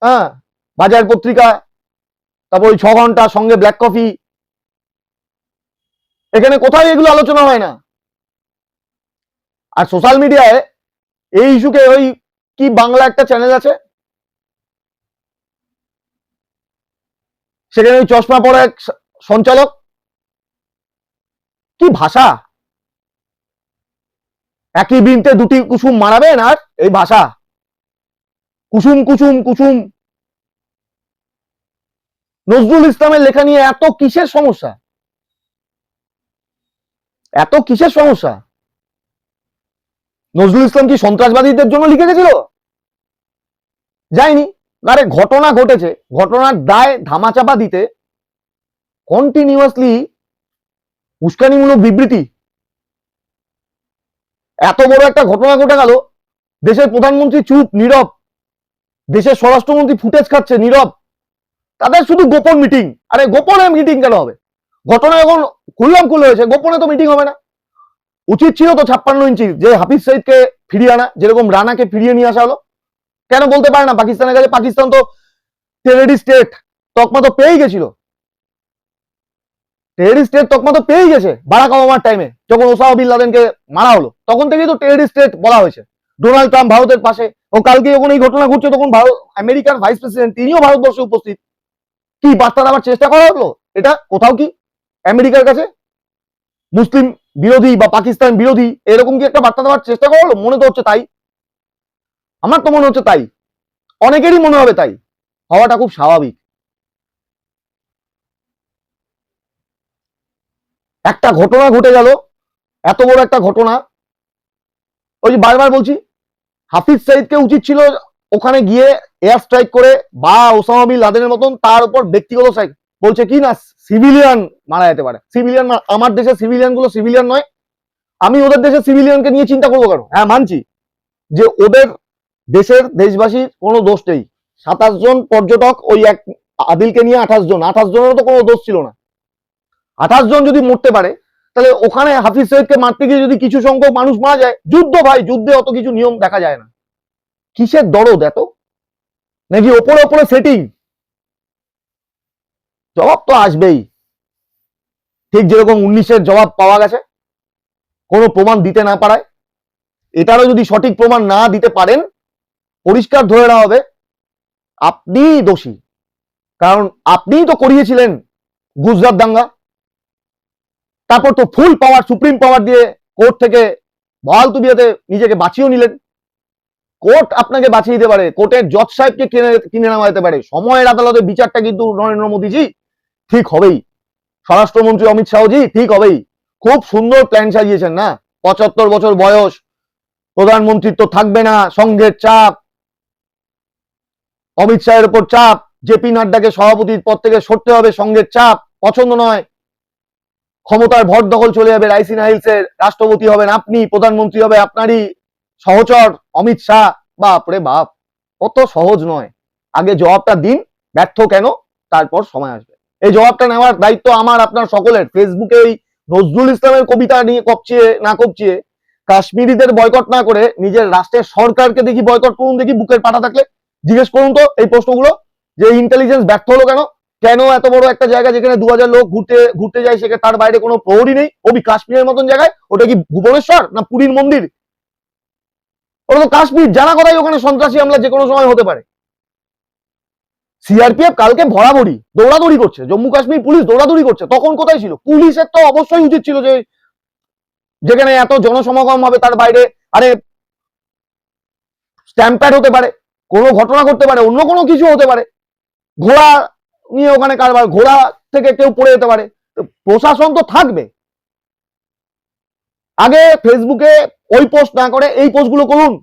হ্যাঁ, বাজার পত্রিকা, তারপর ওই 6 ঘন্টা সঙ্গে ব্ল্যাক কফি, এখানে কোথাও এগুলো আলোচনা হয় না। আর সোশ্যাল মিডিয়ায় এই ইস্যুকে ওই কি বাংলা একটা চ্যানেল আছে, সেখানে ওই চশমা পরা এক সঞ্চালক, কি ভাষা, একই বৃন্তে দুটি কুসুম মারাবেন, আর এই ভাষা, কুসুম কুসুম কুসুম। নজরুল ইসলামের লেখা নিয়ে এত কিসের সমস্যা, এত কিসের সমস্যা? নজরুল ইসলাম কি সন্ত্রাসবাদীদের জন্য লিখে গেছিল? যায়নি। আরে ঘটনা ঘটেছে, ঘটনার দায় ধামাচাপা দিতে কন্টিনিউয়াসলি উস্কানিমূলক বিবৃতি। এত বড় একটা ঘটনা ঘটে গেল, দেশের প্রধানমন্ত্রী চুপ, নীরব, দেশের স্বরাষ্ট্রমন্ত্রী ফুটেজ খাচ্ছে, নীরব, তাদের শুধু গোপন মিটিং। আরে গোপনে মিটিং কেন হবে? ঘটনা যখন খুলে হয়েছে, গোপনে তো মিটিং হবে না। উচিত ছিল তো 56 ইঞ্চি যে হাফিজ সঈদকে ফিরিয়ে আনা, যেরকম রানাকে ফিরিয়ে নিয়ে আসা হলো। কেন বলতে পারে না পাকিস্তানের কাছে? পাকিস্তান তো টেররিস্ট স্টেট তকমা তো পেয়েই গেছিল, টেররিস্ট স্টেট তকমা তো পেয়েই গেছে বারাক ওবামার টাইমে, যখন ওসামা বিন লাদেনকে মারা হলো তখন থেকেই তো টেররিস্ট স্টেট বলা হয়েছে। ডোনাল্ড ট্রাম্প ভারতের পাশে, ও কালকে যখন এই ঘটনা ঘটছে তখন আমেরিকার ভাইস প্রেসিডেন্ট তিনিও ভারতবর্ষে উপস্থিত। কি বার্তা দেওয়ার চেষ্টা করা হলো? এটা কোথাও কি আমেরিকার কাছে মুসলিম বিরোধী বা পাকিস্তান বিরোধী এরকম কি একটা বার্তা দেওয়ার চেষ্টা করা হলো? মনে তো হচ্ছে তাই, আমার তো মনে হচ্ছে তাই, অনেকেরই মনে হবে তাই। হওয়াটা খুব স্বাভাবিক। একটা ঘটনা ঘটে গেল, এত বড় একটা ঘটনা, ওই যে বারবার বলছি, হাফিজ সাইদকে উচিত ছিল ওখানে গিয়ে এয়ার স্ট্রাইক করে, বা ওসামা বিন লাদেনের মতন তার উপর ব্যক্তিগত স্ট্রাইক। বলছে কি না সিভিলিয়ান মারা যেতে পারে, সিভিলিয়ান, আমার দেশের সিভিলিয়ান গুলো সিভিলিয়ান নয়, আমি ওদের দেশের সিভিলিয়ানকে নিয়ে চিন্তা করবো কেন? হ্যাঁ মানছি যে ওদের দেশের দেশবাসীর কোনো দোষ নেই, 27 জন পর্যটক ওই এক আদিলকে নিয়ে 28 জনেরও তো কোনো দোষ ছিল না। 28 জন যদি মরতে পারে, তাহলে ওখানে হাফিজ সৈয়দকে মারতে গিয়ে যদি কিছু সংখ্যক মানুষ মারা যায়, যুদ্ধ ভাই, যুদ্ধে অত কিছু নিয়ম দেখা যায় না। কিসের দরদ এত, নাকি ওপরে ওপরে সেটিং? জবাব তো আসবেই, ঠিক যেরকম 19-এর জবাব পাওয়া গেছে কোনো প্রমাণ দিতে না পারায়। এটারও যদি সঠিক প্রমাণ না দিতে পারেন, পরিষ্কার ধরে নেওয়া হবে আপনিই দোষী, কারণ আপনিই তো করিয়েছিলেন গুজরাট দাঙ্গা। তারপর তো ফুল পাওয়ার, সুপ্রিম পাওয়ার দিয়ে কোর্ট থেকে বহাল তুবিয়াতে নিজেকে বাঁচিয়ে নিলেন। কোর্ট আপনাকে বাঁচিয়ে দিতে পারে, কোর্টের জজ সাহেবকে কিনে নেওয়া যেতে পারে। সময়ের আদালতে বিচারটা কিন্তু নরেন্দ্র মোদীজি ঠিক হবেই, স্বরাষ্ট্রমন্ত্রী অমিত শাহজি ঠিক হবেই। খুব সুন্দর প্ল্যান সাজিয়েছেন না, 75 বছর বয়স, প্রধানমন্ত্রীত্ব থাকবে না, সংঘের চাপ, অমিত শাহের উপর চাপ, জেপি নাড্ডাকে সভাপতির পদ থেকে সরতে হবে, সংঘের চাপ পছন্দ নয়, ক্ষমতার ভর দখল চলে যাবে রাইসিনা হিলসের, রাষ্ট্রপতি হবেন আপনি, প্রধানমন্ত্রী হবে আপনারই সহচর অমিত শাহ। বাপরে বাপ, অত সহজ নয়। আগে জবাবটা দিন, ব্যর্থ কেন, তারপর সময় আসবে। এই জবাবটা নেওয়ার দায়িত্ব আমার আপনার সকলের। ফেসবুকে এই নজরুল ইসলামের কবিতা নিয়ে কপচিয়ে না কপচিয়ে, কাশ্মীরিদের বয়কট না করে নিজের রাষ্ট্রের সরকারকে দেখি বয়কট করুন, দেখি বুকের পাটা থাকলে জিজ্ঞেস করুন তো এই প্রশ্নগুলো, যে ইন্টেলিজেন্স ব্যর্থ হলো কেন? কেন এত বড় একটা জায়গা যেখানে 2000 লোক ঘুরতে যায়, সেখানে তার বাইরে কোনো প্রহরী নেই? ওবি কাশ্মীরের মতন জায়গায়, ওটা কি ভুবনেশ্বর না পুরীর মন্দির? ওটা তো কাশ্মীর, জানা কথাই ওখানে সন্ত্রাসী হামলা যে কোনো সময় হতে পারে। সিআরপিএফ কালকে ভরাভরি দৌড়াদৌড়ি করছে, জম্মু কাশ্মীর পুলিশ দৌড়াদৌড়ি করছে, তখন কোথায় ছিল? পুলিশের তো অবশ্যই উচিত ছিল যে যেখানে এত জনসমাগম হবে তার বাইরে, আরে স্ট্যাম্প্যাড হতে পারে, কোনো ঘটনা ঘটতে পারে, অন্য কোনো কিছু হতে পারে, ঘোড়া নিয়ে ওখানে কারবার, ঘোড়া থেকে কেউ পড়ে যেতে পারে, প্রশাসন তো থাকবে। আগে ফেসবুকে ওই পোস্ট না করে এই পোস্টগুলো করুন।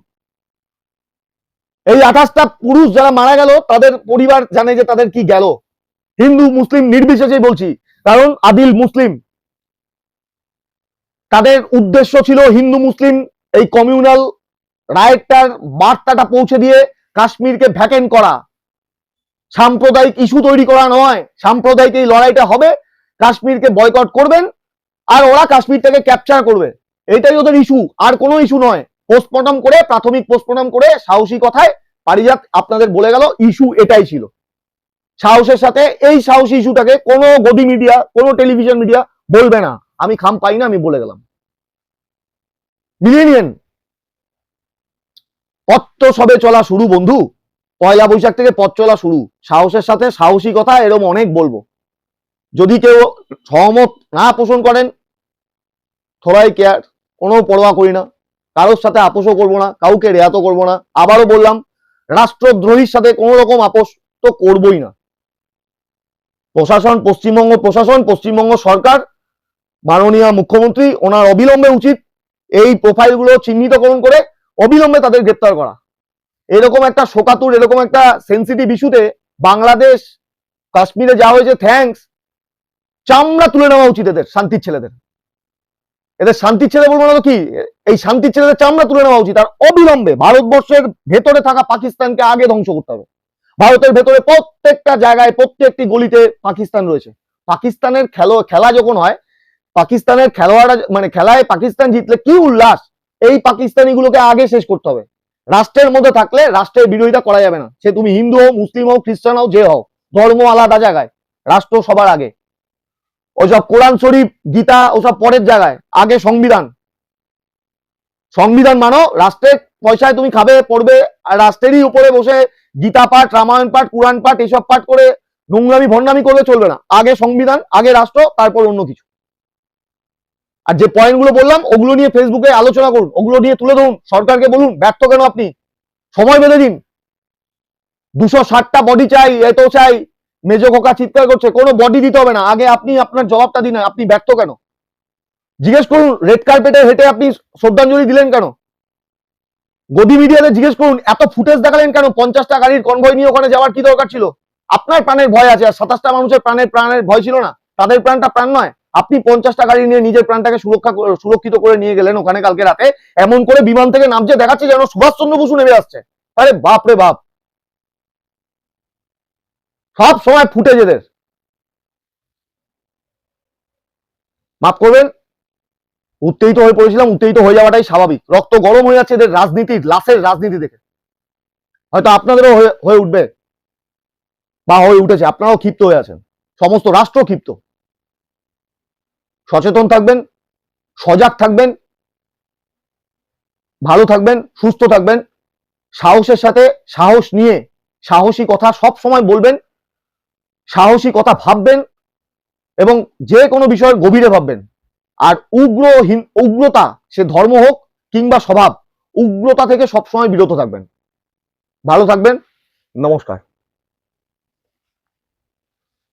এই 28টা পুরুষ যারা মারা গেল, তাদের পরিবার জানে যে তাদের কি গেল, হিন্দু মুসলিম নির্বিশেষে বলছি, কারণ আদিল মুসলিম। তাদের উদ্দেশ্য ছিল হিন্দু মুসলিম এই কমিউনাল রাইটটার বার্তাটা পৌঁছে দিয়ে কাশ্মীরকে ভ্যাকেন্ট করা, সাম্প্রদায়িক ইস্যু তৈরি করা নয়। সাম্প্রদায়িক এই লড়াইটা হবে, কাশ্মীরকে বয়কট করবেন আর ওরা কাশ্মীরটাকে ক্যাপচার করবে, এটাই ওদের ইস্যু, আর কোনো ইস্যু নয়। পোস্টমর্টম করে, প্রাথমিক পোস্টমর্টম করে সাহসী কথায় পারিজাত আপনাদের বলে গেল ইস্যু এটাই ছিল। সাহসের সাথে এই সাহসী ইস্যুটাকে কোনো গদি মিডিয়া, কোনো টেলিভিশন মিডিয়া বলবে না। আমি খাম পাই না, আমি বলে গেলাম। মিলিয়ে নিয়েন, পথ তো সবে চলা শুরু বন্ধু, 1 বৈশাখ থেকে পথ চলা শুরু। সাহসের সাথে সাহসী কথা এরকম অনেক বলবো। যদি কেউ সহমত না পোষণ করেন, থোড়াই কেয়ার, কোনো পরোয়া করি না, কারোর সাথে আপোষও করবো না, কাউকে রেয়াতও করবো না। আবারও বললাম, রাষ্ট্রদ্রোহীর সাথে কোনো রকম আপোষ তো করবোই না। প্রশাসন, পশ্চিমবঙ্গ প্রশাসন, পশ্চিমবঙ্গ সরকার, মাননীয় মুখ্যমন্ত্রী, ওনার অবিলম্বে উচিত এই প্রোফাইলগুলো চিহ্নিতকরণ করে অবিলম্বে তাদের গ্রেপ্তার করা। এরকম একটা শোকাতুর, এরকম একটা সেন্সিটিভ ইস্যুতে বাংলাদেশ কাশ্মীরে যা হয়েছে, থ্যাঙ্কস, চামড়া তুলে নেওয়া উচিত এদের, শান্তির ছেলেদের। এদের শান্তির ছেলে বলবো না তো কি, এই শান্তির ছেলেদের চামড়া তুলে নেওয়া উচিত। আর অবিলম্বে ভারতবর্ষের ভেতরে থাকা পাকিস্তানকে আগে ধ্বংস করতে হবে। ভারতের ভেতরে প্রত্যেকটা জায়গায়, প্রত্যেকটি গলিতে পাকিস্তান রয়েছে। পাকিস্তানের খেলা যখন হয়, পাকিস্তানের খেলোয়াড়রা, মানে খেলায় পাকিস্তান জিতলে কি উল্লাস, এই পাকিস্তানি গুলোকে আগে শেষ করতে হবে। রাষ্ট্রের মধ্যে থাকলে রাষ্ট্রের বিরোধিতা করা যাবে না, সে তুমি হিন্দু হও, মুসলিম হও, খ্রিস্টান হও, যে হও, ধর্ম আলাদা জায়গায়, রাষ্ট্র সবার আগে। ওইসব কোরআন শরীফ, গীতা ওসব পরের জায়গায়, আগে সংবিধান। সংবিধান মানো, রাষ্ট্রের পয়সায় তুমি খাবে পড়বে, আর রাষ্ট্রেরই উপরে বসে গীতা পাঠ, রামায়ণ পাঠ, কোরআন পাঠ, এইসব পাঠ করে নোংরামি ভণ্ডামি করলে চলবে না। আগে সংবিধান, আগে রাষ্ট্র, তারপর অন্য কিছু। আর যে পয়েন্টগুলো বললাম ওগুলো নিয়ে ফেসবুকে আলোচনা করুন, ওগুলো নিয়ে তুলে ধরুন, সরকারকে বলুন ব্যর্থ কেন আপনি, সময় বেঁধে দিন। 260টা বডি চাই, এত চাই, মেজো খোকা চিৎকার করছে, কোনো বডি দিতে হবে না, আগে আপনি আপনার জবাবটা দিন। আপনি ব্যর্থ কেন জিজ্ঞেস করুন। রেড কার্পেটে হেঁটে আপনি শ্রদ্ধাঞ্জলি দিলেন কেন? গদি মিডিয়াতে জিজ্ঞেস করুন এত ফুটেজ দেখালেন কেন? 50টা গাড়ির কনভয় নিয়ে ওখানে যাওয়ার কি দরকার ছিল? আপনার প্রাণের ভয় আছে, আর 27টা মানুষের প্রাণের ভয় ছিল না? তাদের প্রাণটা প্রাণ নয়? আপনি 50টা গাড়ি নিয়ে নিজের প্রাণটাকে সুরক্ষিত করে নিয়ে গেলেন ওখানে কালকে রাতে, এমন করে বিমান থেকে নামছে দেখাচ্ছে যেন সুভাষচন্দ্র বসু নেমে আসছে। আরে বাপ রে বাপ, সব সময় ফুটেজ এদের। মাফ করবেন, উত্তেজিত হয়ে পড়েছিলাম, উত্তেজিত হয়ে যাওয়াটাই স্বাভাবিক। রক্ত গরম হয়ে যাচ্ছে এদের রাজনীতির, লাশের রাজনীতি দেখে। হয়তো আপনাদেরও হয়ে উঠবে বা হয়ে উঠেছে, আপনারাও ক্ষিপ্ত হয়ে আছেন, সমস্ত রাষ্ট্র ক্ষিপ্ত। সচেতন থাকবেন, সজাগ থাকবেন, ভালো থাকবেন, সুস্থ থাকবেন, সাহসের সাথে সাহস নিয়ে সাহসী কথা সব সময় বলবেন, সাহসী কথা ভাববেন এবং যে কোনো বিষয়ের গভীরে ভাববেন। আর উগ্রতা, সে ধর্ম হোক কিংবা স্বভাব, উগ্রতা থেকে সবসময় বিরত থাকবেন। ভালো থাকবেন, নমস্কার।